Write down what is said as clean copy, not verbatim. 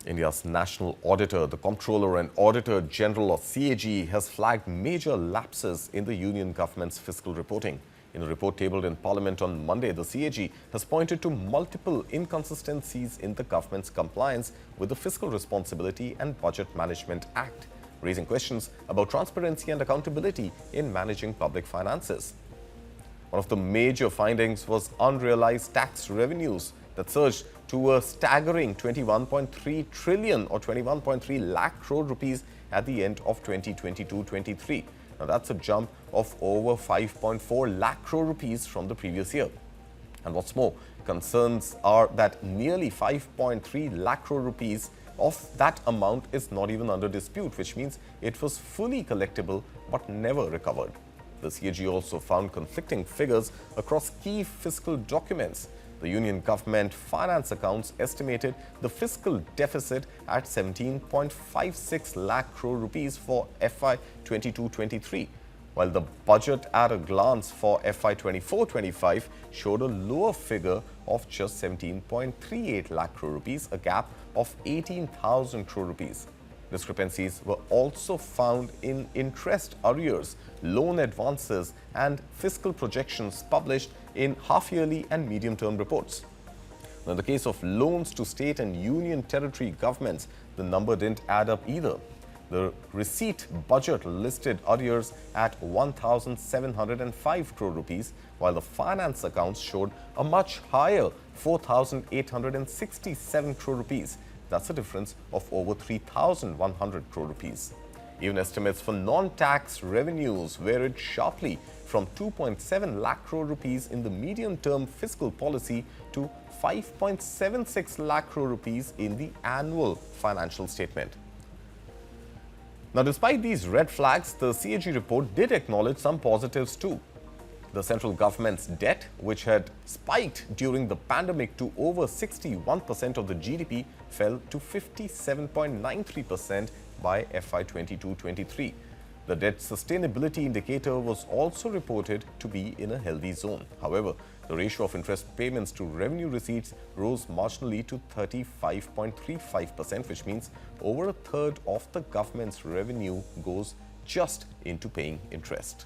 India's national auditor, the Comptroller and Auditor General of CAG, has flagged major lapses in the union government's fiscal reporting. In a report tabled in Parliament on Monday, the CAG has pointed to multiple inconsistencies in the government's compliance with the Fiscal Responsibility and Budget Management Act, raising questions about transparency and accountability in managing public finances. One of the major findings was unrealized tax revenues that surged to a staggering 21.3 trillion or 21.3 lakh crore rupees at the end of 2022-23. Now that's a jump of over 5.4 lakh crore rupees from the previous year. And what's more, concerns are that nearly 5.3 lakh crore rupees of that amount is not even under dispute, which means it was fully collectible but never recovered. The CAG also found conflicting figures across key fiscal documents. The union government finance accounts estimated the fiscal deficit at 17.56 lakh crore rupees for FY 22-23, while the budget at a glance for FY 24-25 showed a lower figure of just 17.38 lakh crore rupees, a gap of 18,000 crore rupees. Discrepancies were also found in interest arrears, loan advances and fiscal projections published in half-yearly and medium-term reports. Now, in the case of loans to state and union territory governments, the number didn't add up either. The receipt budget listed arrears at 1,705 crore rupees, while the finance accounts showed a much higher 4,867 crore rupees. That's a difference of over 3,100 crore rupees. Even estimates for non-tax revenues varied sharply from 2.7 lakh crore rupees in the medium-term fiscal policy to 5.76 lakh crore rupees in the annual financial statement. Now, despite these red flags, the CAG report did acknowledge some positives too. The central government's debt, which had spiked during the pandemic to over 61% of the GDP, fell to 57.93% by FY 22-23. The debt sustainability indicator was also reported to be in a healthy zone. However, the ratio of interest payments to revenue receipts rose marginally to 35.35%, which means over a third of the government's revenue goes just into paying interest.